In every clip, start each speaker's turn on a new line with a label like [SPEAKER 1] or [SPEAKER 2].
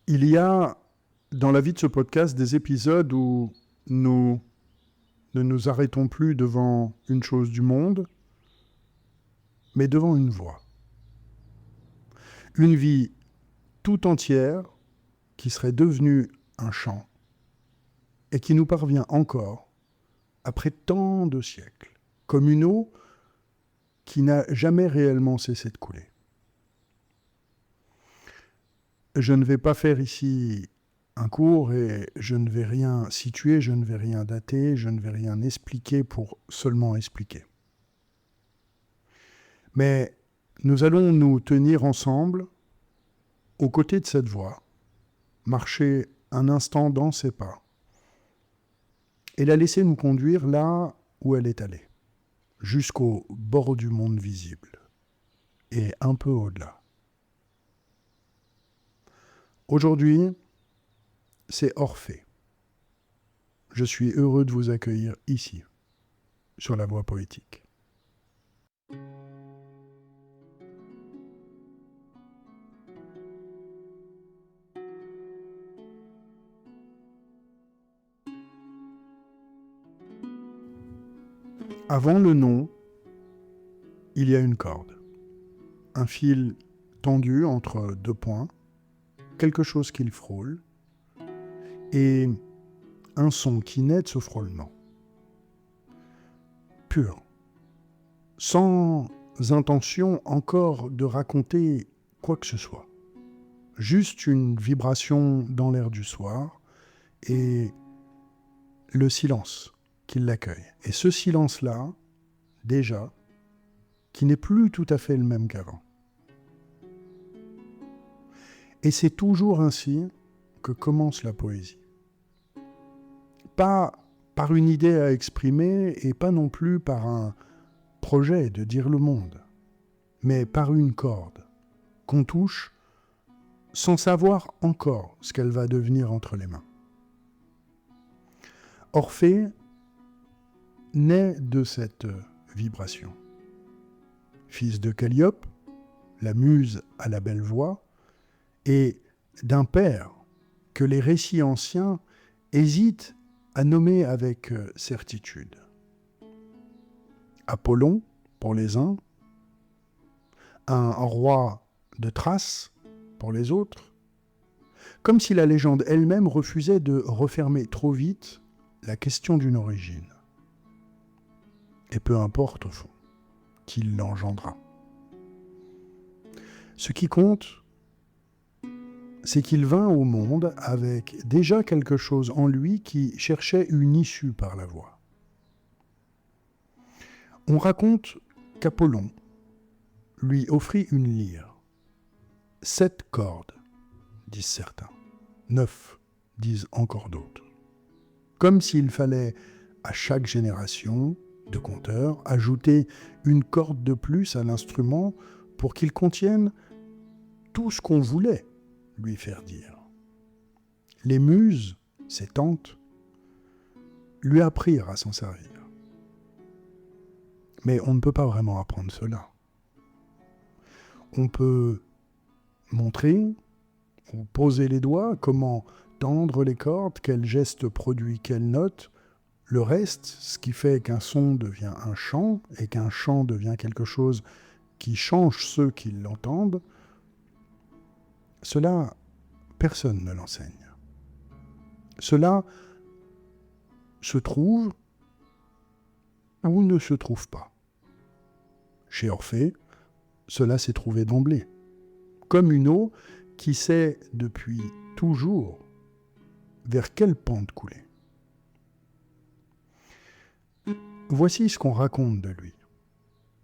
[SPEAKER 1] Il y a dans la vie de ce podcast des épisodes où nous ne nous arrêtons plus devant une chose du monde, mais devant une voix. Une vie tout entière qui serait devenue un chant et qui nous parvient encore après tant de siècles, comme une eau qui n'a jamais réellement cessé de couler. Je ne vais pas faire ici un cours et je ne vais rien situer, je ne vais rien dater, je ne vais rien expliquer pour seulement expliquer. Mais nous allons nous tenir ensemble aux côtés de cette voie, marcher un instant dans ses pas et la laisser nous conduire là où elle est allée, jusqu'au bord du monde visible et un peu au-delà. Aujourd'hui, c'est Orphée. Je suis heureux de vous accueillir ici, sur la voie poétique. Avant le nom, il y a une corde, un fil tendu entre deux points, quelque chose qu'il frôle, et un son qui naît de ce frôlement. Pur, sans intention encore de raconter quoi que ce soit. Juste une vibration dans l'air du soir et le silence qui l'accueille. Et ce silence-là, déjà, qui n'est plus tout à fait le même qu'avant. Et c'est toujours ainsi que commence la poésie. Pas par une idée à exprimer et pas non plus par un projet de dire le monde, mais par une corde qu'on touche sans savoir encore ce qu'elle va devenir entre les mains. Orphée naît de cette vibration. Fils de Calliope, la muse à la belle voix, et d'un père que les récits anciens hésitent à nommer avec certitude. Apollon, pour les uns, un roi de Thrace, pour les autres, comme si la légende elle-même refusait de refermer trop vite la question d'une origine. Et peu importe, au fond, qui l'engendra. Ce qui compte, c'est qu'il vint au monde avec déjà quelque chose en lui qui cherchait une issue par la voix. On raconte qu'Apollon lui offrit une lyre. 7 cordes, disent certains. 9, disent encore d'autres. Comme s'il fallait, à chaque génération de conteurs, ajouter une corde de plus à l'instrument pour qu'il contienne tout ce qu'on voulait lui faire dire. Les muses, ses tantes, lui apprirent à s'en servir. Mais on ne peut pas vraiment apprendre cela. On peut montrer ou poser les doigts, comment tendre les cordes, quel geste produit quelle note. Le reste, ce qui fait qu'un son devient un chant et qu'un chant devient quelque chose qui change ceux qui l'entendent, cela, personne ne l'enseigne. Cela se trouve ou ne se trouve pas. Chez Orphée, cela s'est trouvé d'emblée, comme une eau qui sait depuis toujours vers quelle pente couler. Voici ce qu'on raconte de lui,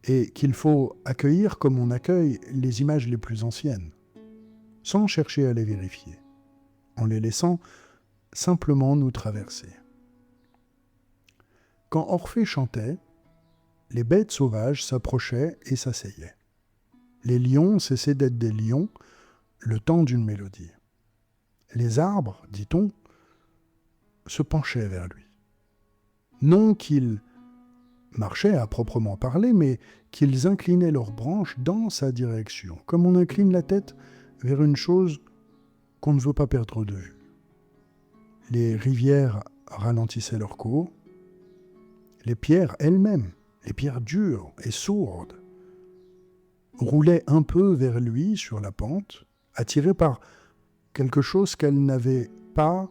[SPEAKER 1] et qu'il faut accueillir comme on accueille les images les plus anciennes, sans chercher à les vérifier, en les laissant simplement nous traverser. Quand Orphée chantait, les bêtes sauvages s'approchaient et s'asseyaient. Les lions cessaient d'être des lions le temps d'une mélodie. Les arbres, dit-on, se penchaient vers lui. Non qu'ils marchaient à proprement parler, mais qu'ils inclinaient leurs branches dans sa direction, comme on incline la tête vers une chose qu'on ne veut pas perdre de vue. Les rivières ralentissaient leur cours, les pierres elles-mêmes, les pierres dures et sourdes, roulaient un peu vers lui sur la pente, attirées par quelque chose qu'elle n'avait pas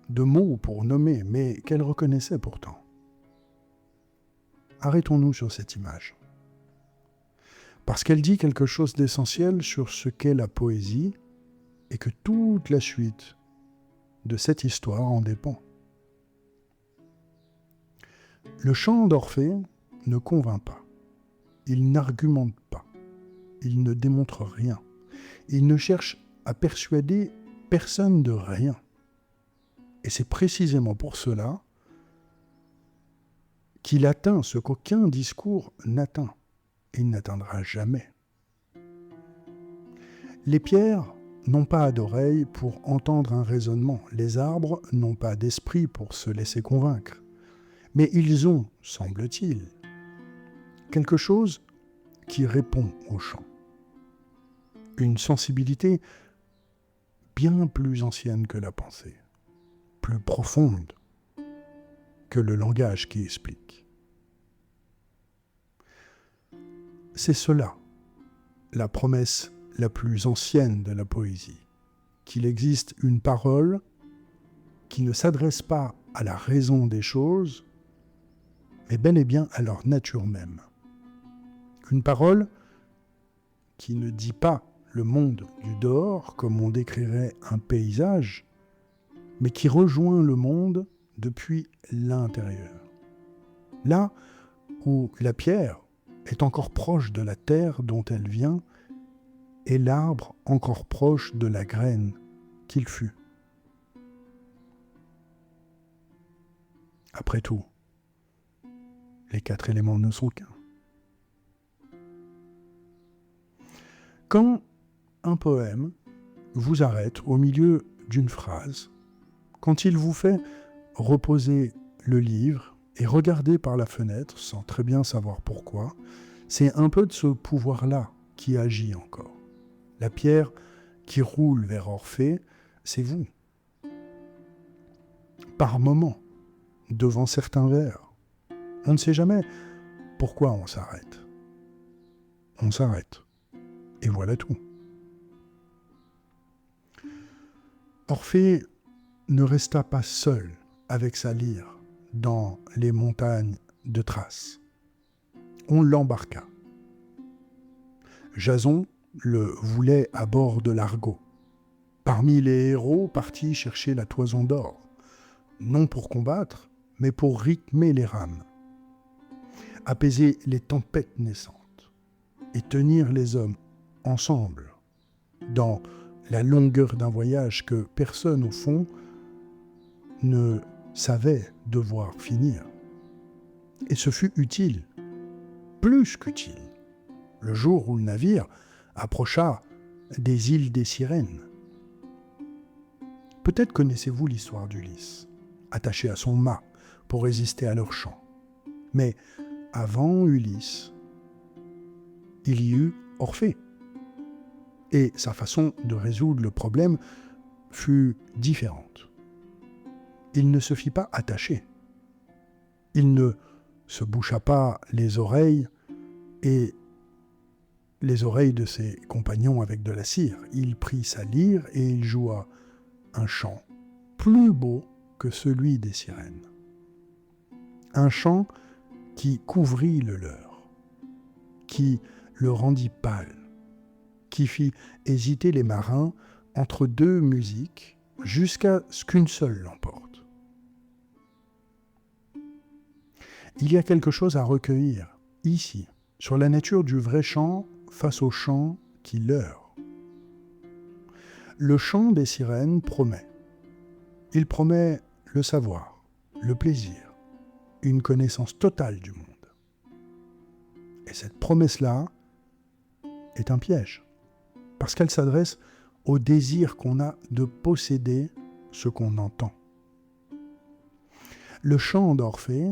[SPEAKER 1] de mots pour nommer, mais qu'elle reconnaissait pourtant. Arrêtons-nous sur cette image, parce qu'elle dit quelque chose d'essentiel sur ce qu'est la poésie et que toute la suite de cette histoire en dépend. Le chant d'Orphée ne convainc pas, il n'argumente pas, il ne démontre rien, il ne cherche à persuader personne de rien. Et c'est précisément pour cela qu'il atteint ce qu'aucun discours n'atteint, et il n'atteindra jamais. Les pierres n'ont pas d'oreilles pour entendre un raisonnement, les arbres n'ont pas d'esprit pour se laisser convaincre, mais ils ont, semble-t-il, quelque chose qui répond au chant. Une sensibilité bien plus ancienne que la pensée, plus profonde que le langage qui explique. C'est cela, la promesse la plus ancienne de la poésie, qu'il existe une parole qui ne s'adresse pas à la raison des choses, mais bel et bien à leur nature même. Une parole qui ne dit pas le monde du dehors, comme on décrirait un paysage, mais qui rejoint le monde depuis l'intérieur. Là où la pierre est encore proche de la terre dont elle vient, et l'arbre encore proche de la graine qu'il fut. Après tout, les 4 éléments ne sont qu'un. Quand un poème vous arrête au milieu d'une phrase, quand il vous fait reposer le livre et regarder par la fenêtre sans très bien savoir pourquoi, c'est un peu de ce pouvoir-là qui agit encore. La pierre qui roule vers Orphée, c'est vous. Par moments, devant certains vers, on ne sait jamais pourquoi on s'arrête. On s'arrête. Et voilà tout. Orphée ne resta pas seul avec sa lyre dans les montagnes de Thrace. On l'embarqua. Jason le voulait à bord de l'Argo, parmi les héros partis chercher la toison d'or, non pour combattre, mais pour rythmer les rames, apaiser les tempêtes naissantes et tenir les hommes ensemble dans la longueur d'un voyage que personne au fond ne savait devoir finir. Et ce fut utile, plus qu'utile, le jour où le navire approcha des îles des Sirènes. Peut-être connaissez-vous l'histoire d'Ulysse, attaché à son mât pour résister à leur chant. Mais avant Ulysse, il y eut Orphée. Et sa façon de résoudre le problème fut différente. Il ne se fit pas attacher. Il ne se boucha pas les oreilles et les oreilles de ses compagnons avec de la cire. Il prit sa lyre et il joua un chant plus beau que celui des sirènes. Un chant qui couvrit le leur, qui le rendit pâle, qui fit hésiter les marins entre deux musiques jusqu'à ce qu'une seule l'emporte. Il y a quelque chose à recueillir ici, sur la nature du vrai chant face au chant qui leurre. Le chant des sirènes promet. Il promet le savoir, le plaisir, une connaissance totale du monde. Et cette promesse-là est un piège, parce qu'elle s'adresse au désir qu'on a de posséder ce qu'on entend. Le chant d'Orphée,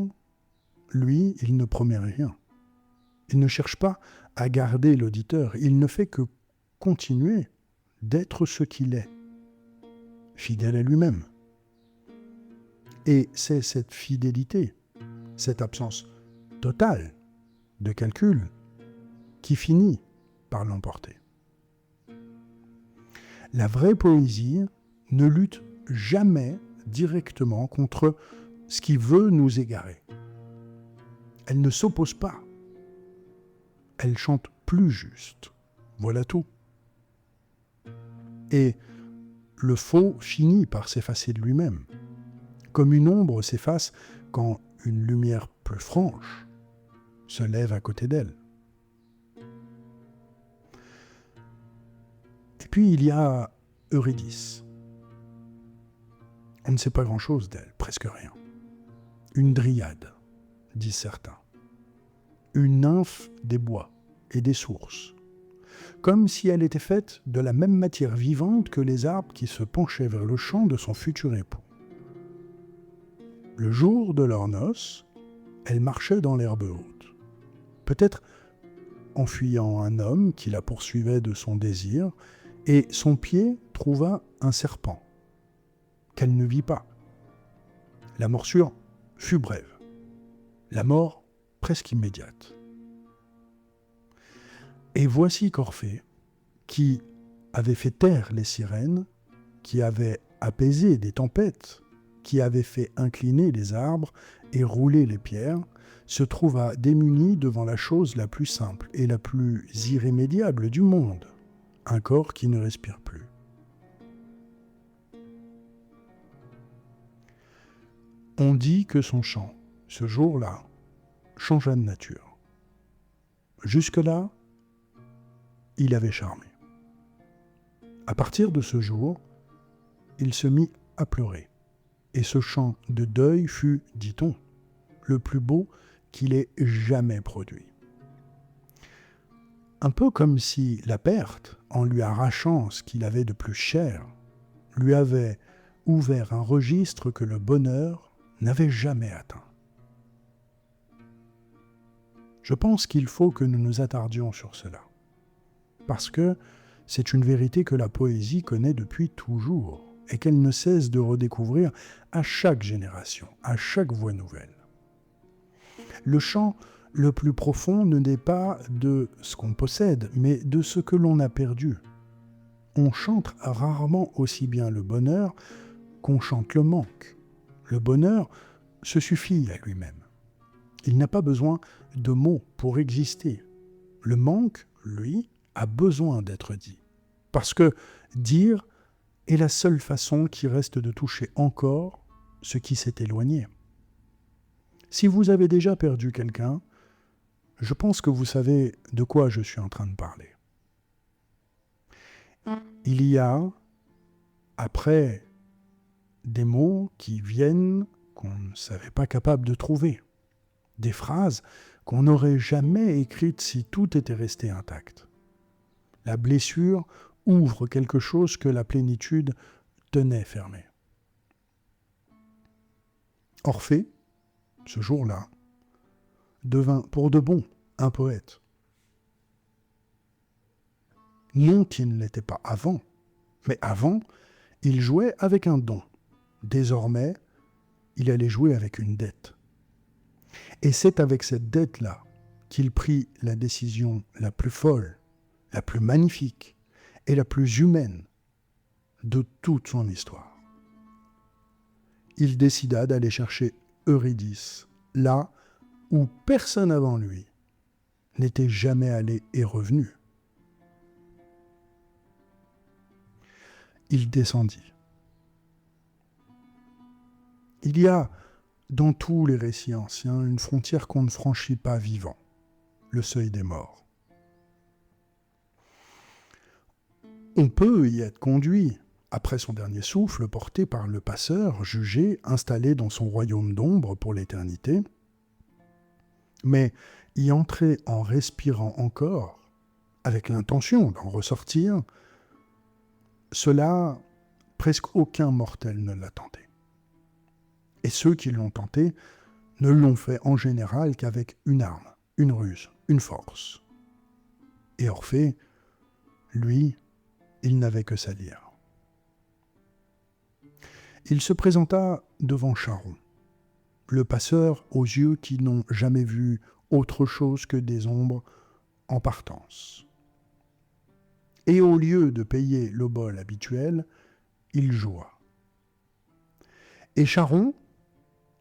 [SPEAKER 1] lui, il ne promet rien. Il ne cherche pas à garder l'auditeur, il ne fait que continuer d'être ce qu'il est, fidèle à lui-même. Et c'est cette fidélité, cette absence totale de calcul qui finit par l'emporter. La vraie poésie ne lutte jamais directement contre ce qui veut nous égarer. Elle ne s'oppose pas. Elle chante plus juste. Voilà tout. Et le faux finit par s'effacer de lui-même, comme une ombre s'efface quand une lumière plus franche se lève à côté d'elle. Et puis il y a Eurydice. On ne sait pas grand-chose d'elle, presque rien. Une dryade, disent certains. Une nymphe des bois et des sources, comme si elle était faite de la même matière vivante que les arbres qui se penchaient vers le champ de son futur époux. Le jour de leurs noces, elle marchait dans l'herbe haute, peut-être en fuyant un homme qui la poursuivait de son désir, et son pied trouva un serpent, qu'elle ne vit pas. La morsure fut brève, la mort presque immédiate. Et voici qu'Orphée, qui avait fait taire les sirènes, qui avait apaisé des tempêtes, qui avait fait incliner les arbres et rouler les pierres, se trouva démuni devant la chose la plus simple et la plus irrémédiable du monde, un corps qui ne respire plus. On dit que son chant, ce jour-là, changea de nature. Jusque-là, il avait charmé. À partir de ce jour, il se mit à pleurer. Et ce chant de deuil fut, dit-on, le plus beau qu'il ait jamais produit. Un peu comme si la perte, en lui arrachant ce qu'il avait de plus cher, lui avait ouvert un registre que le bonheur n'avait jamais atteint. Je pense qu'il faut que nous nous attardions sur cela, parce que c'est une vérité que la poésie connaît depuis toujours et qu'elle ne cesse de redécouvrir à chaque génération, à chaque voix nouvelle. Le chant le plus profond ne naît pas de ce qu'on possède, mais de ce que l'on a perdu. On chante rarement aussi bien le bonheur qu'on chante le manque. Le bonheur se suffit à lui-même. Il n'a pas besoin de mots pour exister. Le manque, lui, a besoin d'être dit. Parce que dire est la seule façon qui reste de toucher encore ce qui s'est éloigné. Si vous avez déjà perdu quelqu'un, je pense que vous savez de quoi je suis en train de parler. Il y a, après, des mots qui viennent qu'on ne savait pas capable de trouver. Des phrases qu'on n'aurait jamais écrites si tout était resté intact. La blessure ouvre quelque chose que la plénitude tenait fermé. Orphée, ce jour-là, devint pour de bon un poète. Non qu'il ne l'était pas avant, mais avant, il jouait avec un don. Désormais, il allait jouer avec une dette. Et c'est avec cette dette-là qu'il prit la décision la plus folle, la plus magnifique et la plus humaine de toute son histoire. Il décida d'aller chercher Eurydice, là où personne avant lui n'était jamais allé et revenu. Il descendit. Il y a dans tous les récits anciens une frontière qu'on ne franchit pas vivant, le seuil des morts. On peut y être conduit, après son dernier souffle, porté par le passeur, jugé, installé dans son royaume d'ombre pour l'éternité, mais y entrer en respirant encore, avec l'intention d'en ressortir, cela, presque aucun mortel ne l'a tenté. Et ceux qui l'ont tenté ne l'ont fait en général qu'avec une arme, une ruse, une force. Et Orphée, lui, il n'avait que sa lyre. Il se présenta devant Charon, le passeur aux yeux qui n'ont jamais vu autre chose que des ombres en partance. Et au lieu de payer l'obole habituel, il joua. Et Charon,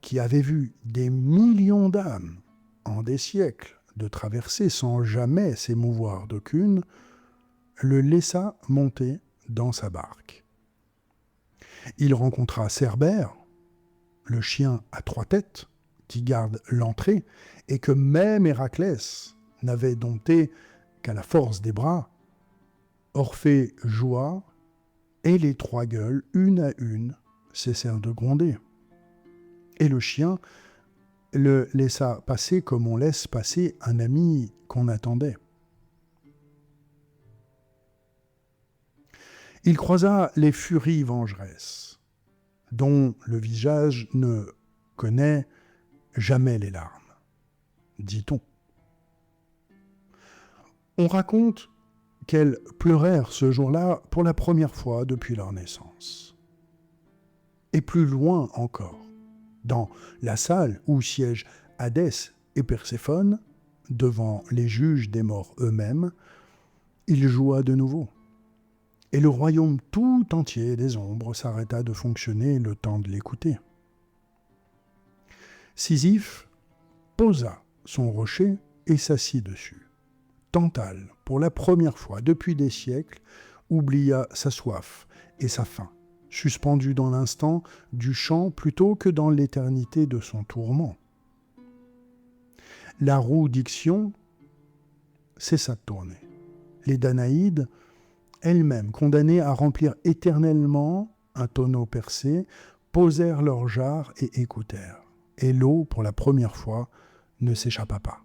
[SPEAKER 1] qui avait vu des millions d'âmes en des siècles de traverser sans jamais s'émouvoir d'aucune, le laissa monter dans sa barque. Il rencontra Cerbère, le chien à 3 têtes, qui garde l'entrée, et que même Héraclès n'avait dompté qu'à la force des bras. Orphée joua, et les 3 gueules, une à une, cessèrent de gronder. Et le chien le laissa passer comme on laisse passer un ami qu'on attendait. Il croisa les furies vengeresses, dont le visage ne connaît jamais les larmes, dit-on. On raconte qu'elles pleurèrent ce jour-là pour la première fois depuis leur naissance. Et plus loin encore, dans la salle où siègent Hadès et Perséphone, devant les juges des morts eux-mêmes, il joua de nouveau. Et le royaume tout entier des ombres s'arrêta de fonctionner le temps de l'écouter. Sisyphe posa son rocher et s'assit dessus. Tantale, pour la première fois depuis des siècles, oublia sa soif et sa faim, suspendu dans l'instant du chant plutôt que dans l'éternité de son tourment. La roue d'Ixion cessa de tourner. Les Danaïdes, elles-mêmes condamnées à remplir éternellement un tonneau percé, posèrent leurs jarres et écoutèrent. Et l'eau, pour la première fois, ne s'échappa pas.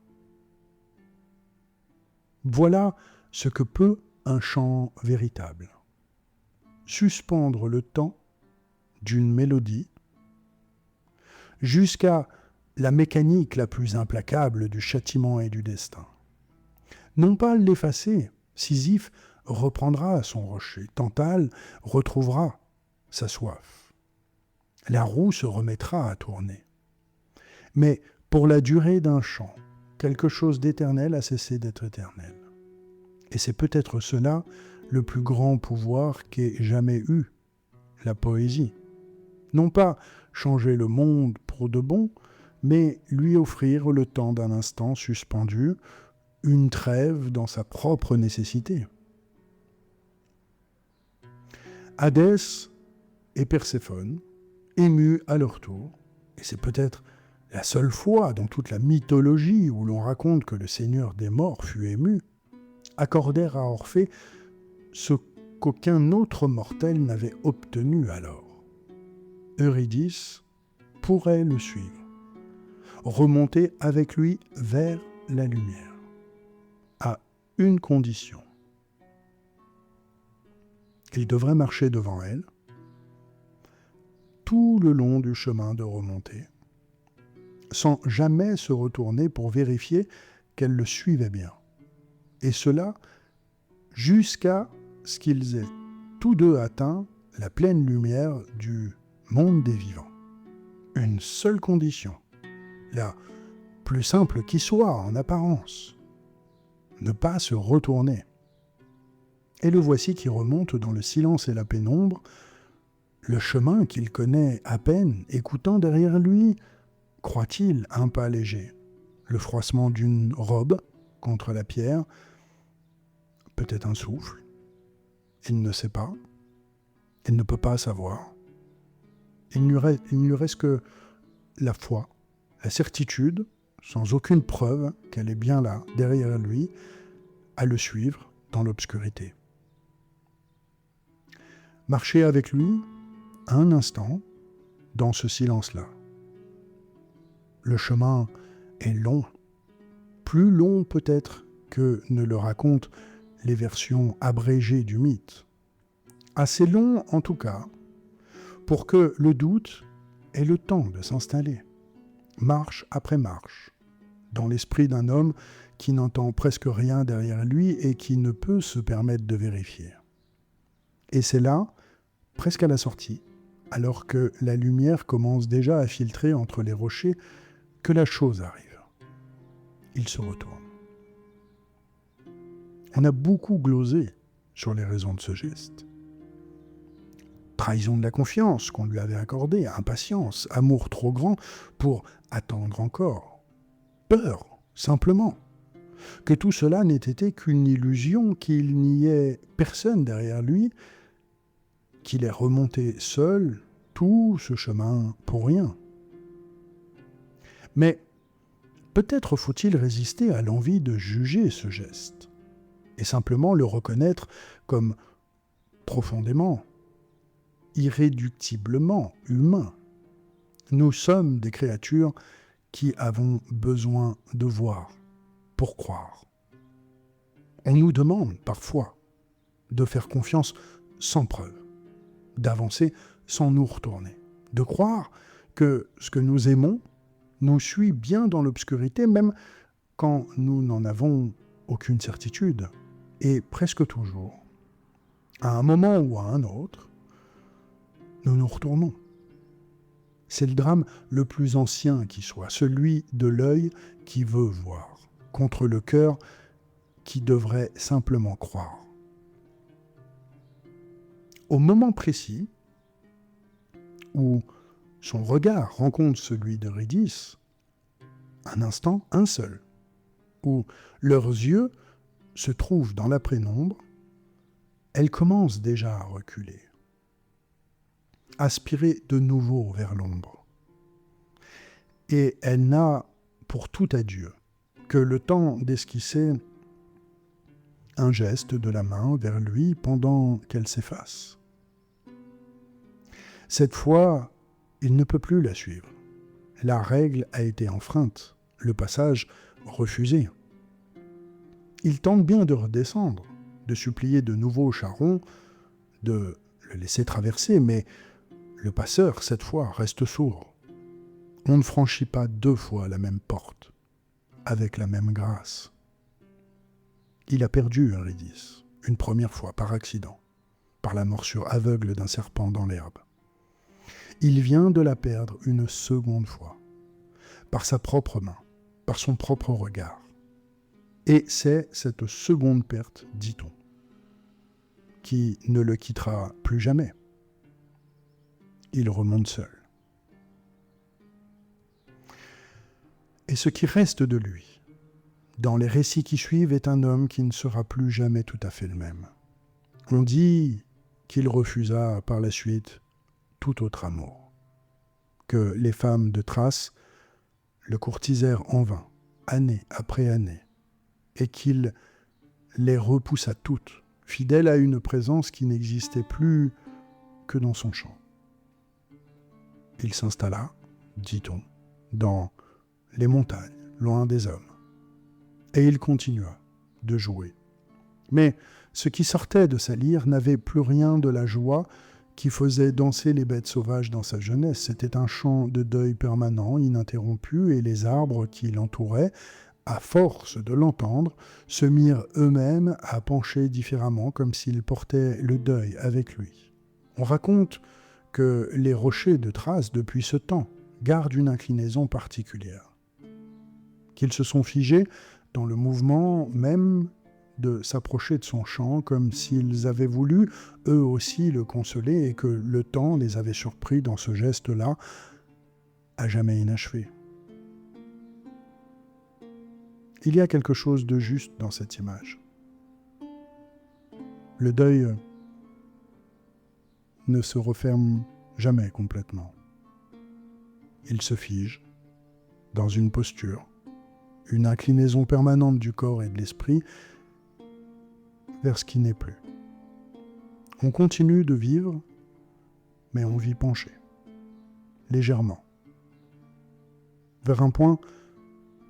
[SPEAKER 1] Voilà ce que peut un chant véritable. Suspendre le temps d'une mélodie jusqu'à la mécanique la plus implacable du châtiment et du destin. Non pas l'effacer, Sisyphe reprendra son rocher, Tantale retrouvera sa soif. La roue se remettra à tourner. Mais pour la durée d'un chant, quelque chose d'éternel a cessé d'être éternel. Et c'est peut-être cela le plus grand pouvoir qu'ait jamais eu la poésie. Non pas changer le monde pour de bon, mais lui offrir le temps d'un instant suspendu, une trêve dans sa propre nécessité. Hadès et Perséphone, émus à leur tour, et c'est peut-être la seule fois dans toute la mythologie où l'on raconte que le seigneur des morts fut ému, accordèrent à Orphée ce qu'aucun autre mortel n'avait obtenu alors. Eurydice pourrait le suivre, remonter avec lui vers la lumière, à une condition. Il devrait marcher devant elle, tout le long du chemin de remontée, sans jamais se retourner pour vérifier qu'elle le suivait bien. Et cela jusqu'à ce qu'ils aient tous deux atteint la pleine lumière du monde des vivants. Une seule condition, la plus simple qui soit en apparence, ne pas se retourner. Et le voici qui remonte dans le silence et la pénombre, le chemin qu'il connaît à peine, écoutant derrière lui, croit-il, un pas léger, le froissement d'une robe contre la pierre, peut-être un souffle. Il ne sait pas, il ne peut pas savoir. Il ne lui reste que la foi, la certitude, sans aucune preuve qu'elle est bien là, derrière lui, à le suivre dans l'obscurité. Marcher avec lui, un instant, dans ce silence-là. Le chemin est long, plus long peut-être que ne le racontent les versions abrégées du mythe. Assez long en tout cas, pour que le doute ait le temps de s'installer, marche après marche, dans l'esprit d'un homme qui n'entend presque rien derrière lui et qui ne peut se permettre de vérifier. Et c'est là, presque à la sortie, alors que la lumière commence déjà à filtrer entre les rochers, que la chose arrive. Il se retourne. On a beaucoup glosé sur les raisons de ce geste. Trahison de la confiance qu'on lui avait accordée, impatience, amour trop grand pour attendre encore, peur, simplement. Que tout cela n'ait été qu'une illusion, qu'il n'y ait personne derrière lui, qu'il ait remonté seul tout ce chemin pour rien. Mais peut-être faut-il résister à l'envie de juger ce geste, et simplement le reconnaître comme profondément, irréductiblement humain. Nous sommes des créatures qui avons besoin de voir pour croire. On nous demande parfois de faire confiance sans preuve, d'avancer sans nous retourner, de croire que ce que nous aimons nous suit bien dans l'obscurité, même quand nous n'en avons aucune certitude, et presque toujours, à un moment ou à un autre, nous nous retournons. C'est le drame le plus ancien qui soit, celui de l'œil qui veut voir, contre le cœur qui devrait simplement croire. Au moment précis où son regard rencontre celui d'Eurydice, un instant, un seul, où leurs yeux se trouvent dans la pénombre, elle commence déjà à reculer, aspirer de nouveau vers l'ombre. Et elle n'a pour tout adieu que le temps d'esquisser un geste de la main vers lui pendant qu'elle s'efface. Cette fois, il ne peut plus la suivre. La règle a été enfreinte, le passage refusé. Il tente bien de redescendre, de supplier de nouveau Charon de le laisser traverser, mais le passeur, cette fois, reste sourd. On ne franchit pas 2 fois la même porte, avec la même grâce. Il a perdu Eurydice, une première fois par accident, par la morsure aveugle d'un serpent dans l'herbe. Il vient de la perdre une seconde fois, par sa propre main, par son propre regard. Et c'est cette seconde perte, dit-on, qui ne le quittera plus jamais. Il remonte seul. Et ce qui reste de lui, dans les récits qui suivent, est un homme qui ne sera plus jamais tout à fait le même. On dit qu'il refusa par la suite tout autre amour, que les femmes de Thrace le courtisèrent en vain, année après année, et qu'il les repoussa toutes, fidèle à une présence qui n'existait plus que dans son chant. Il s'installa, dit-on, dans les montagnes, loin des hommes, et il continua de jouer. Mais ce qui sortait de sa lyre n'avait plus rien de la joie qui faisait danser les bêtes sauvages dans sa jeunesse. C'était un chant de deuil permanent, ininterrompu, et les arbres qui l'entouraient, à force de l'entendre, se mirent eux-mêmes à pencher différemment, comme s'ils portaient le deuil avec lui. On raconte que les rochers de Thrace, depuis ce temps, gardent une inclinaison particulière, qu'ils se sont figés dans le mouvement même de s'approcher de son chant, comme s'ils avaient voulu, eux aussi, le consoler, et que le temps les avait surpris dans ce geste-là, à jamais inachevé. Il y a quelque chose de juste dans cette image. Le deuil ne se referme jamais complètement. Il se fige dans une posture, une inclinaison permanente du corps et de l'esprit vers ce qui n'est plus. On continue de vivre, mais on vit penché, légèrement, vers un point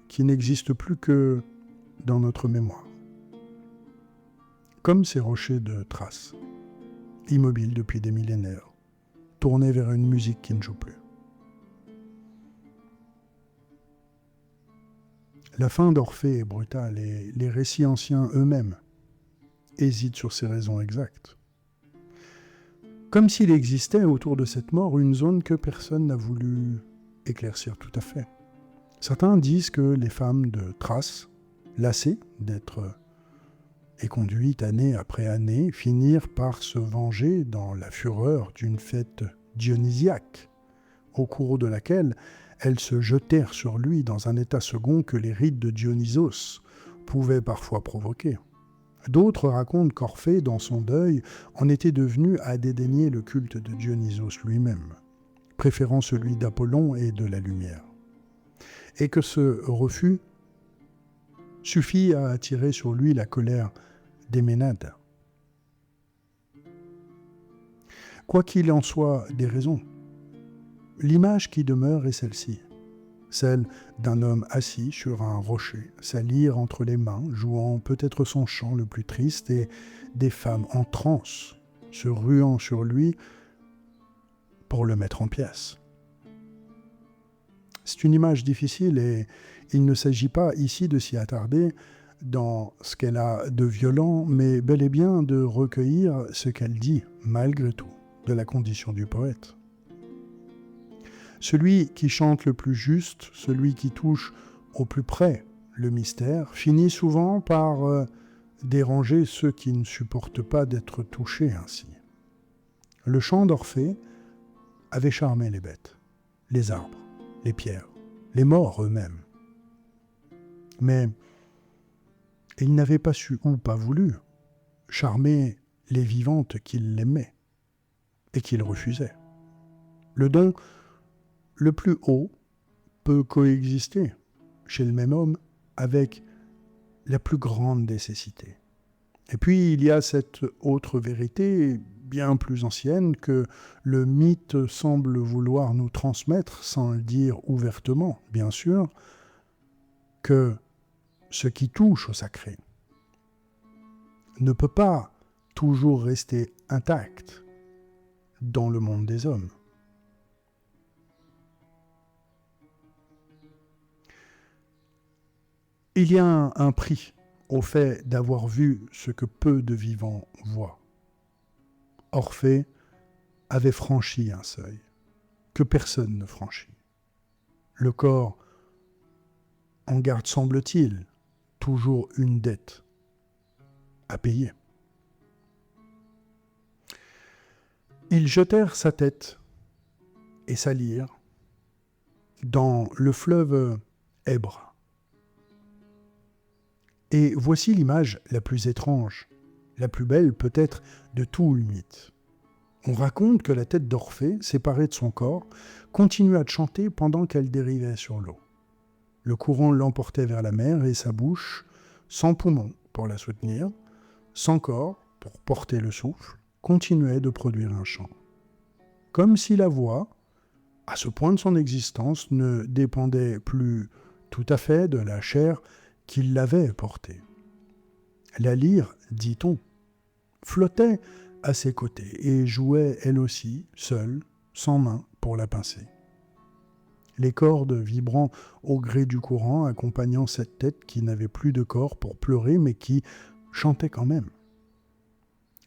[SPEAKER 1] qui n'existe plus que dans notre mémoire. Comme ces rochers de Thrace, immobiles depuis des millénaires, tournés vers une musique qui ne joue plus. La fin d'Orphée est brutale et les récits anciens eux-mêmes hésitent sur ces raisons exactes. Comme s'il existait autour de cette mort une zone que personne n'a voulu éclaircir tout à fait. Certains disent que les femmes de Thrace, lassées d'être éconduites année après année, finirent par se venger dans la fureur d'une fête dionysiaque, au cours de laquelle elles se jetèrent sur lui dans un état second que les rites de Dionysos pouvaient parfois provoquer. D'autres racontent qu'Orphée, dans son deuil, en était devenu à dédaigner le culte de Dionysos lui-même, préférant celui d'Apollon et de la lumière. Et que ce refus suffit à attirer sur lui la colère des Ménades. Quoi qu'il en soit des raisons, l'image qui demeure est celle-ci, celle d'un homme assis sur un rocher, sa lyre entre les mains, jouant peut-être son chant le plus triste, et des femmes en transe se ruant sur lui pour le mettre en pièces. C'est une image difficile et il ne s'agit pas ici de s'y attarder dans ce qu'elle a de violent, mais bel et bien de recueillir ce qu'elle dit, malgré tout, de la condition du poète. Celui qui chante le plus juste, celui qui touche au plus près le mystère, finit souvent par déranger ceux qui ne supportent pas d'être touchés ainsi. Le chant d'Orphée avait charmé les bêtes, les arbres, les pierres, les morts eux-mêmes. Mais il n'avait pas su ou pas voulu charmer les vivantes qu'il aimait et qu'il refusait. Le don le plus haut peut coexister chez le même homme avec la plus grande nécessité. Et puis il y a cette autre vérité bien plus ancienne que le mythe semble vouloir nous transmettre, sans le dire ouvertement, bien sûr, que ce qui touche au sacré ne peut pas toujours rester intact dans le monde des hommes. Il y a un prix au fait d'avoir vu ce que peu de vivants voient. Orphée avait franchi un seuil que personne ne franchit. Le corps en garde, semble-t-il, toujours une dette à payer. Ils jetèrent sa tête et sa lyre dans le fleuve Èbre. Et voici l'image la plus étrange, la plus belle peut-être de tout le mythe. On raconte que la tête d'Orphée, séparée de son corps, continua de chanter pendant qu'elle dérivait sur l'eau. Le courant l'emportait vers la mer et sa bouche, sans poumon pour la soutenir, sans corps pour porter le souffle, continuait de produire un chant. Comme si la voix, à ce point de son existence, ne dépendait plus tout à fait de la chair qui l'avait portée. La lyre, dit-on, flottait à ses côtés et jouait elle aussi, seule, sans main pour la pincer. Les cordes vibrant au gré du courant, accompagnant cette tête qui n'avait plus de corps pour pleurer, mais qui chantait quand même.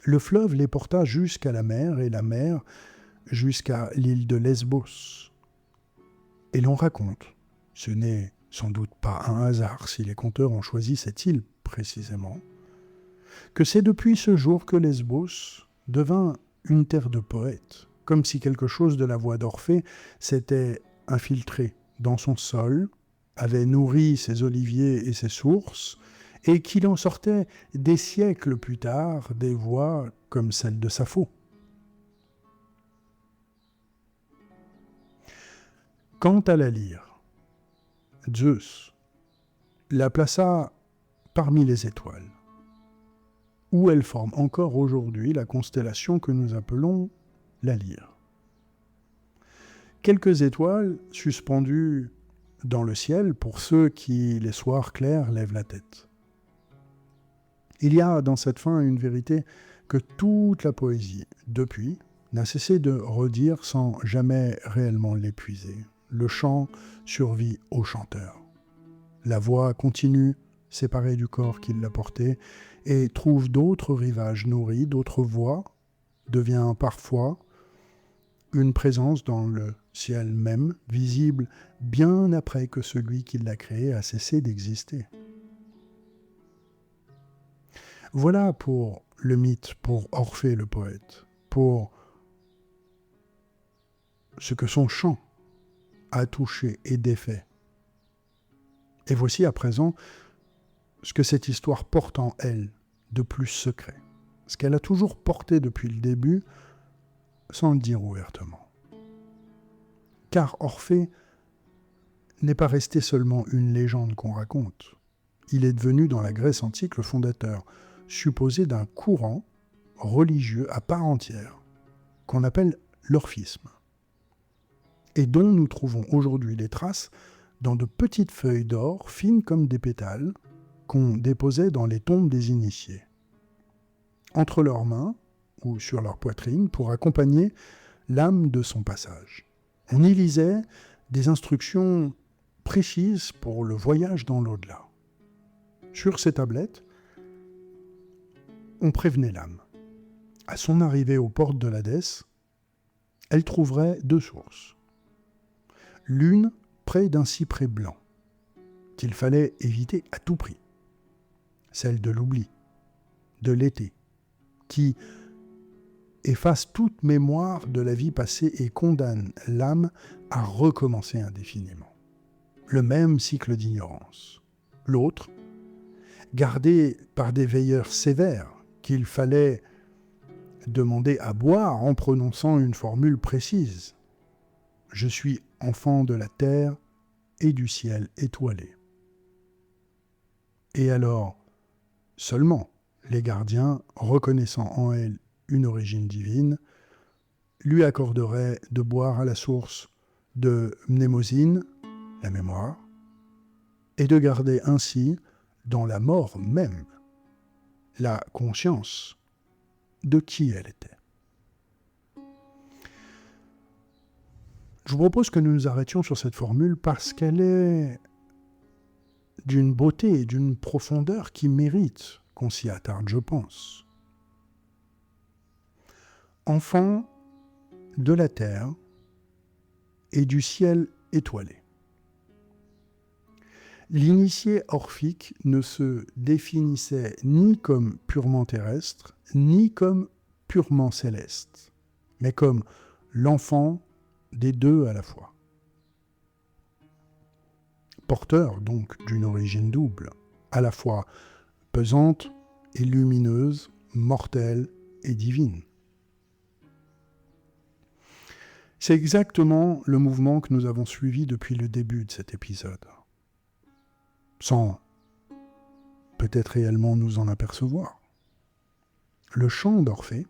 [SPEAKER 1] Le fleuve les porta jusqu'à la mer, et la mer jusqu'à l'île de Lesbos. Et l'on raconte, ce n'est sans doute pas un hasard si les conteurs ont choisi cette île précisément, que c'est depuis ce jour que Lesbos devint une terre de poètes, comme si quelque chose de la voix d'Orphée s'était infiltré dans son sol, avait nourri ses oliviers et ses sources, et qu'il en sortait des siècles plus tard des voix comme celle de Sappho. Quant à la lyre, Zeus la plaça parmi les étoiles, où elle forme encore aujourd'hui la constellation que nous appelons la Lyre. Quelques étoiles suspendues dans le ciel pour ceux qui, les soirs clairs, lèvent la tête. Il y a dans cette fin une vérité que toute la poésie, depuis, n'a cessé de redire sans jamais réellement l'épuiser. Le chant survit au chanteur. La voix continue, séparée du corps qui l'a portée, et trouve d'autres rivages nourris, d'autres voix, devient parfois une présence dans le ciel même, visible bien après que celui qui l'a créé a cessé d'exister. Voilà pour le mythe, pour Orphée le poète, pour ce que son chant a touché et défait. Et voici à présent ce que cette histoire porte en elle de plus secret, ce qu'elle a toujours porté depuis le début, sans le dire ouvertement. Car Orphée n'est pas resté seulement une légende qu'on raconte. Il est devenu dans la Grèce antique le fondateur supposé d'un courant religieux à part entière, qu'on appelle l'orphisme, et dont nous trouvons aujourd'hui les traces dans de petites feuilles d'or fines comme des pétales qu'on déposait dans les tombes des initiés, entre leurs mains ou sur leur poitrine pour accompagner l'âme de son passage. On y lisait des instructions précises pour le voyage dans l'au-delà. Sur ces tablettes, on prévenait l'âme. À son arrivée aux portes de l'Hadès, elle trouverait deux sources. L'une près d'un cyprès blanc, qu'il fallait éviter à tout prix. Celle de l'oubli, de l'été, qui efface toute mémoire de la vie passée et condamne l'âme à recommencer indéfiniment. Le même cycle d'ignorance. L'autre, gardé par des veilleurs sévères, qu'il fallait demander à boire en prononçant une formule précise. Je suis enfant de la terre et du ciel étoilé. Et alors, seulement les gardiens, reconnaissant en elle une origine divine, lui accorderaient de boire à la source de mnémosine, la mémoire, et de garder ainsi, dans la mort même, la conscience de qui elle était. Je vous propose que nous nous arrêtions sur cette formule parce qu'elle est d'une beauté et d'une profondeur qui mérite qu'on s'y attarde, je pense. Enfant de la terre et du ciel étoilé. L'initié orphique ne se définissait ni comme purement terrestre, ni comme purement céleste, mais comme l'enfant des deux à la fois. Porteur donc d'une origine double, à la fois pesante et lumineuse, mortelle et divine. C'est exactement le mouvement que nous avons suivi depuis le début de cet épisode, sans peut-être réellement nous en apercevoir. Le chant d'Orphée,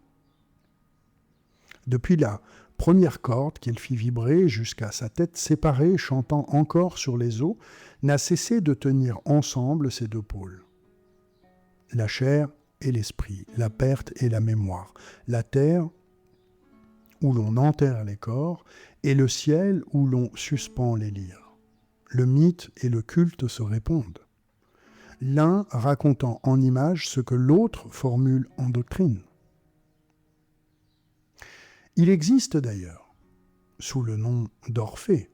[SPEAKER 1] depuis la première corde qu'il fit vibrer jusqu'à sa tête séparée chantant encore sur les eaux, n'a cessé de tenir ensemble ces deux pôles. La chair et l'esprit, la perte et la mémoire, la terre où l'on enterre les corps et le ciel où l'on suspend les lyres. Le mythe et le culte se répondent, l'un racontant en images ce que l'autre formule en doctrine. Il existe d'ailleurs, sous le nom d'Orphée,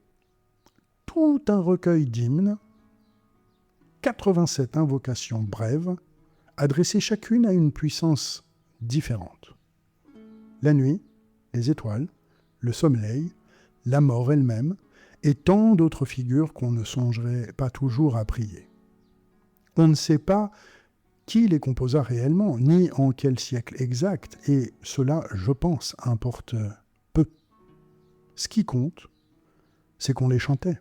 [SPEAKER 1] tout un recueil d'hymnes, 87 invocations brèves, adressées chacune à une puissance différente. La nuit, les étoiles, le sommeil, la mort elle-même, et tant d'autres figures qu'on ne songerait pas toujours à prier. On ne sait pas qui les composa réellement, ni en quel siècle exact, et cela, je pense, importe peu. Ce qui compte, c'est qu'on les chantait,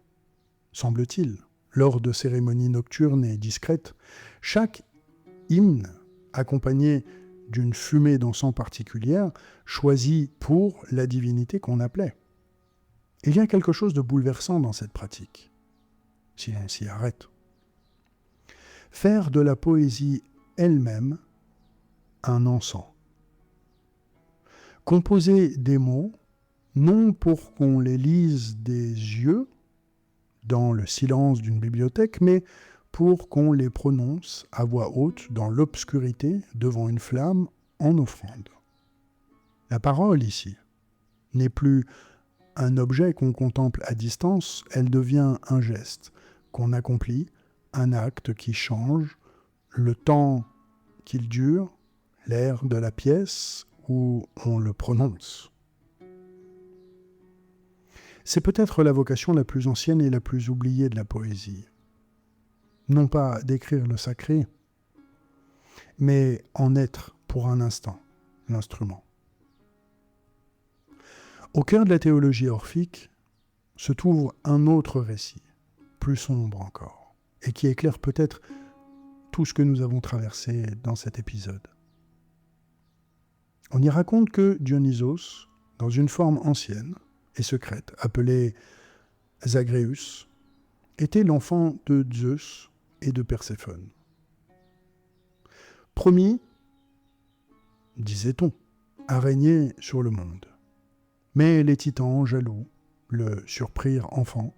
[SPEAKER 1] semble-t-il, lors de cérémonies nocturnes et discrètes. Chaque hymne, accompagné d'une fumée d'encens particulière, choisie pour la divinité qu'on appelait. Il y a quelque chose de bouleversant dans cette pratique, si l'on s'y arrête. Faire de la poésie elle-même un encens. Composer des mots, non pour qu'on les lise des yeux, dans le silence d'une bibliothèque, mais pour qu'on les prononce à voix haute dans l'obscurité devant une flamme en offrande. La parole ici n'est plus un objet qu'on contemple à distance, elle devient un geste qu'on accomplit, un acte qui change le temps qu'il dure, l'air de la pièce où on le prononce. C'est peut-être la vocation la plus ancienne et la plus oubliée de la poésie. Non pas d'écrire le sacré, mais en être pour un instant l'instrument. Au cœur de la théologie orphique se trouve un autre récit, plus sombre encore, et qui éclaire peut-être tout ce que nous avons traversé dans cet épisode. On y raconte que Dionysos, dans une forme ancienne et secrète, appelée Zagreus, était l'enfant de Zeus et de Perséphone. Promis, disait-on, à régner sur le monde. Mais les titans, jaloux, le surprirent enfant,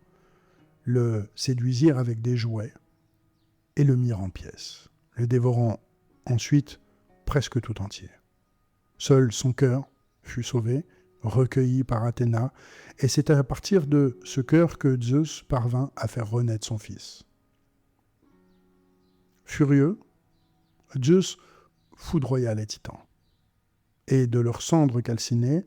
[SPEAKER 1] le séduisirent avec des jouets et le mirent en pièces, le dévorant ensuite presque tout entier. Seul son cœur fut sauvé, recueilli par Athéna, et c'est à partir de ce cœur que Zeus parvint à faire renaître son fils. Furieux, Zeus foudroya les titans, et de leurs cendres calcinées,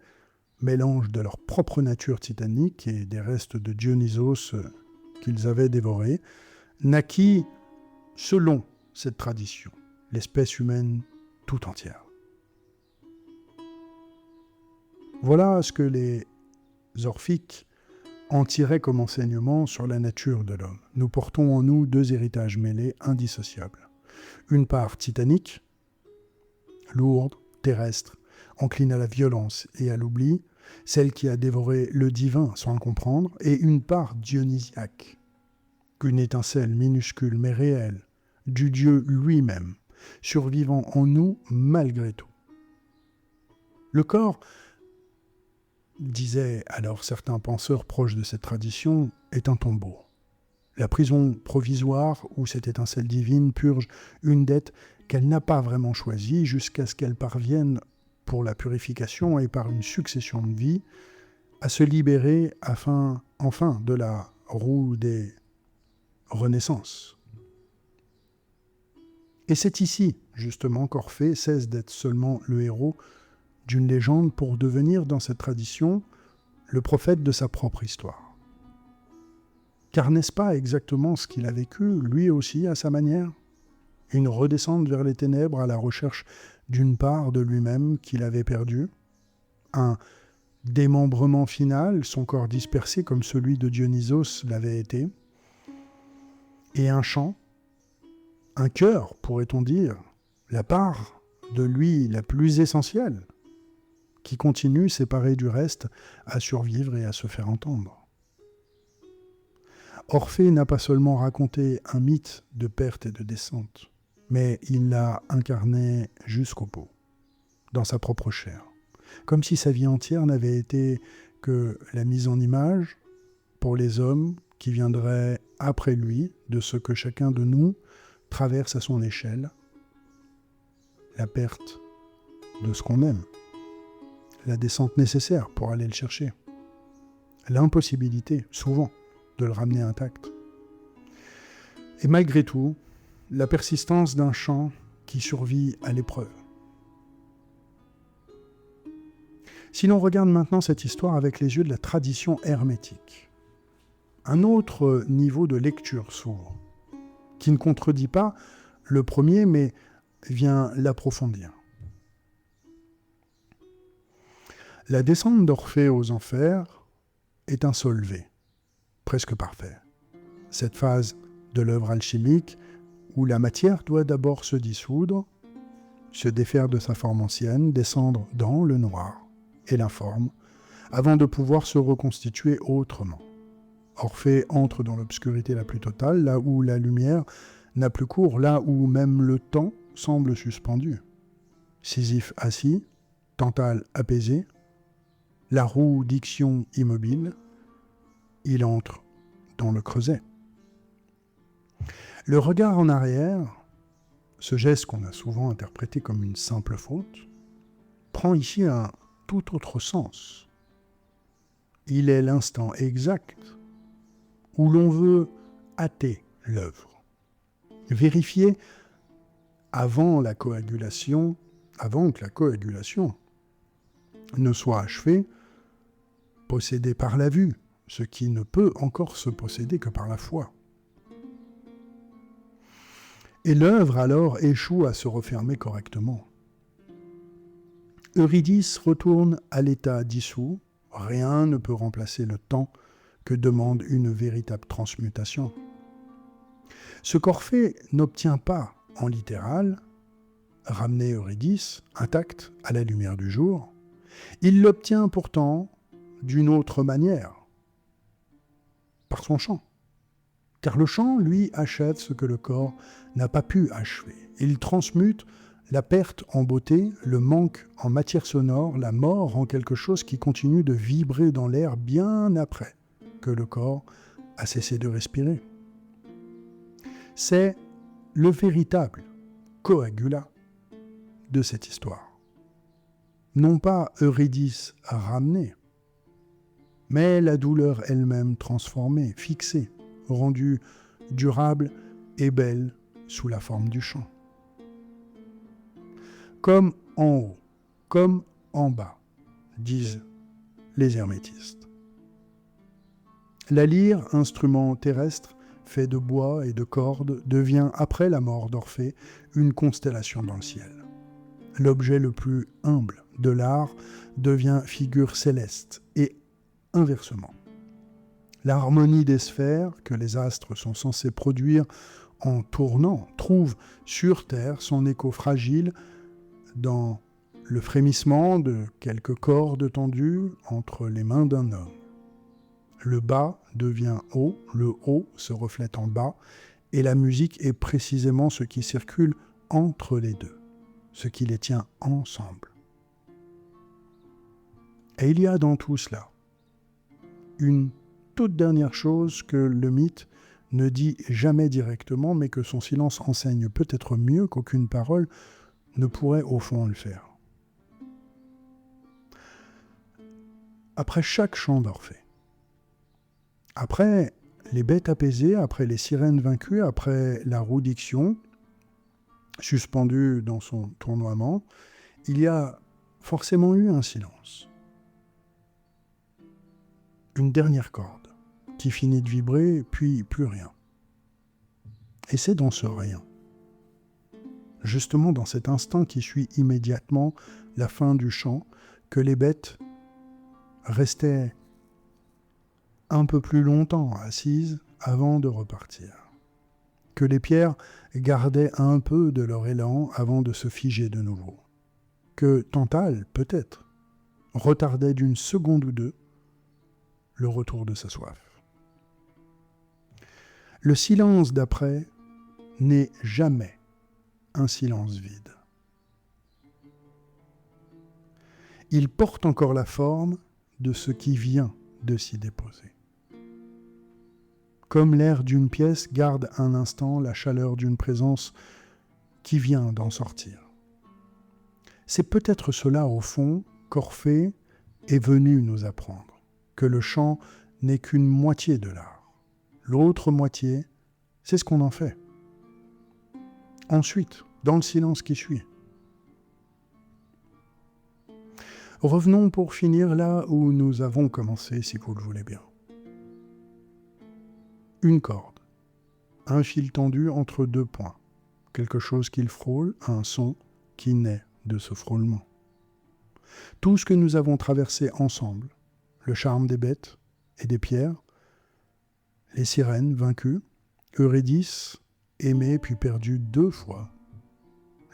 [SPEAKER 1] mélange de leur propre nature titanique et des restes de Dionysos qu'ils avaient dévorés, naquit, selon cette tradition, l'espèce humaine tout entière. Voilà ce que les orphiques en tiraient comme enseignement sur la nature de l'homme. Nous portons en nous deux héritages mêlés indissociables. Une part titanique, lourde, terrestre, encline à la violence et à l'oubli, celle qui a dévoré le divin sans le comprendre, et une part dionysiaque, qu'une étincelle minuscule mais réelle, du Dieu lui-même, survivant en nous malgré tout. Le corps, disaient alors certains penseurs proches de cette tradition, est un tombeau. La prison provisoire où cette étincelle divine purge une dette qu'elle n'a pas vraiment choisie jusqu'à ce qu'elle parvienne, pour la purification et par une succession de vies, à se libérer enfin de la roue des renaissances. Et c'est ici, justement, qu'Orphée cesse d'être seulement le héros d'une légende pour devenir, dans cette tradition, le prophète de sa propre histoire. Car n'est-ce pas exactement ce qu'il a vécu, lui aussi, à sa manière ? Une redescente vers les ténèbres à la recherche d'une part de lui-même qu'il avait perdue, un démembrement final, son corps dispersé comme celui de Dionysos l'avait été, et un chant, un cœur, pourrait-on dire, la part de lui la plus essentielle, qui continue, séparée du reste, à survivre et à se faire entendre. Orphée n'a pas seulement raconté un mythe de perte et de descente, mais il l'a incarné jusqu'au bout, dans sa propre chair, comme si sa vie entière n'avait été que la mise en image pour les hommes qui viendraient après lui de ce que chacun de nous traverse à son échelle, la perte de ce qu'on aime, la descente nécessaire pour aller le chercher, l'impossibilité, souvent, de le ramener intact. Et malgré tout, la persistance d'un chant qui survit à l'épreuve. Si l'on regarde maintenant cette histoire avec les yeux de la tradition hermétique, un autre niveau de lecture s'ouvre, qui ne contredit pas le premier, mais vient l'approfondir. La descente d'Orphée aux enfers est un solvé, presque parfait. Cette phase de l'œuvre alchimique où la matière doit d'abord se dissoudre, se défaire de sa forme ancienne, descendre dans le noir et l'informe, avant de pouvoir se reconstituer autrement. Orphée entre dans l'obscurité la plus totale, là où la lumière n'a plus cours, là où même le temps semble suspendu. Sisyphe assis, Tantale apaisé, la roue d'Ixion immobile, il entre dans le creuset. Le regard en arrière, ce geste qu'on a souvent interprété comme une simple faute, prend ici un tout autre sens. Il est l'instant exact où l'on veut hâter l'œuvre, vérifier avant que la coagulation ne soit achevée, possédée par la vue, ce qui ne peut encore se posséder que par la foi. Et l'œuvre alors échoue à se refermer correctement. Eurydice retourne à l'état dissous, rien ne peut remplacer le temps que demande une véritable transmutation. Ce qu'Orphée n'obtient pas en littéral, ramener Eurydice intacte à la lumière du jour, il l'obtient pourtant d'une autre manière, par son chant. Car le chant, lui, achève ce que le corps n'a pas pu achever. Il transmute la perte en beauté, le manque en matière sonore, la mort en quelque chose qui continue de vibrer dans l'air bien après que le corps a cessé de respirer. C'est le véritable coagulat de cette histoire. Non pas Eurydice ramenée, mais la douleur elle-même transformée, fixée, rendue durable et belle sous la forme du chant. Comme en haut, comme en bas, disent les hermétistes. La lyre, instrument terrestre, fait de bois et de cordes, devient, après la mort d'Orphée, une constellation dans le ciel. L'objet le plus humble de l'art devient figure céleste, et inversement. L'harmonie des sphères que les astres sont censés produire en tournant trouve sur Terre son écho fragile dans le frémissement de quelques cordes tendues entre les mains d'un homme. Le bas devient haut, le haut se reflète en bas, et la musique est précisément ce qui circule entre les deux, ce qui les tient ensemble. Et il y a dans tout cela une toute dernière chose que le mythe ne dit jamais directement, mais que son silence enseigne peut-être mieux qu'aucune parole ne pourrait au fond le faire. Après chaque chant d'Orphée, après les bêtes apaisées, après les sirènes vaincues, après la roue d'Ixion, suspendue dans son tournoiement, il y a forcément eu un silence. Une dernière corde qui finit de vibrer, puis plus rien. Et c'est dans ce rien, justement dans cet instant qui suit immédiatement la fin du chant, que les bêtes restaient un peu plus longtemps assises avant de repartir, que les pierres gardaient un peu de leur élan avant de se figer de nouveau, que Tantale, peut-être, retardait d'une seconde ou deux le retour de sa soif. Le silence d'après n'est jamais un silence vide. Il porte encore la forme de ce qui vient de s'y déposer. Comme l'air d'une pièce garde un instant la chaleur d'une présence qui vient d'en sortir. C'est peut-être cela, au fond, qu'Orphée est venu nous apprendre, que le chant n'est qu'une moitié de l'art. L'autre moitié, c'est ce qu'on en fait. Ensuite, dans le silence qui suit. Revenons pour finir là où nous avons commencé, si vous le voulez bien. Une corde, un fil tendu entre deux points, quelque chose qu'il frôle, un son qui naît de ce frôlement. Tout ce que nous avons traversé ensemble, le charme des bêtes et des pierres, les sirènes vaincues, Eurydice aimée puis perdue 2 fois,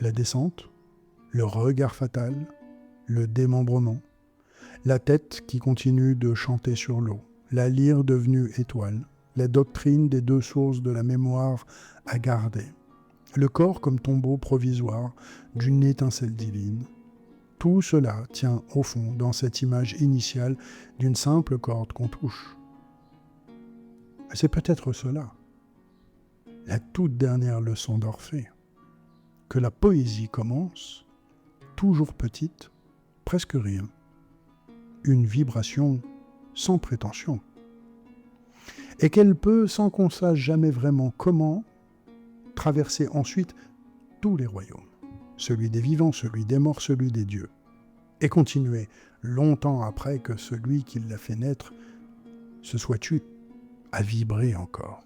[SPEAKER 1] la descente, le regard fatal, le démembrement, la tête qui continue de chanter sur l'eau, la lyre devenue étoile, la doctrine des 2 sources de la mémoire à garder, le corps comme tombeau provisoire d'une étincelle divine. Tout cela tient au fond dans cette image initiale d'une simple corde qu'on touche. C'est peut-être cela, la toute dernière leçon d'Orphée, que la poésie commence, toujours petite, presque rien, une vibration sans prétention, et qu'elle peut, sans qu'on sache jamais vraiment comment, traverser ensuite tous les royaumes, celui des vivants, celui des morts, celui des dieux, et continuer longtemps après que celui qui l'a fait naître se soit tu, à vibrer encore.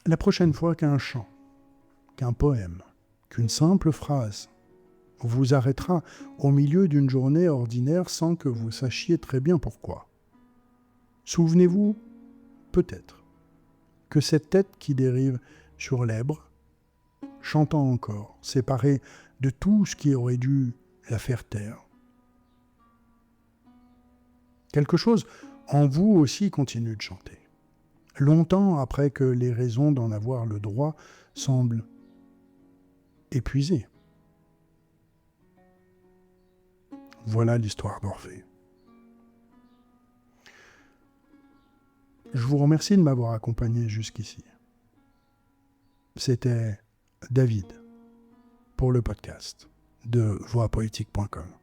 [SPEAKER 1] La prochaine fois qu'un chant, qu'un poème, qu'une simple phrase vous arrêtera au milieu d'une journée ordinaire sans que vous sachiez très bien pourquoi, souvenez-vous, peut-être, que cette tête qui dérive sur l'Èbre, chantant encore, séparée de tout ce qui aurait dû la faire taire, quelque chose en vous aussi continue de chanter, longtemps après que les raisons d'en avoir le droit semblent épuisées. Voilà l'histoire d'Orphée. Je vous remercie de m'avoir accompagné jusqu'ici. C'était David pour le podcast de voixpoétique.com.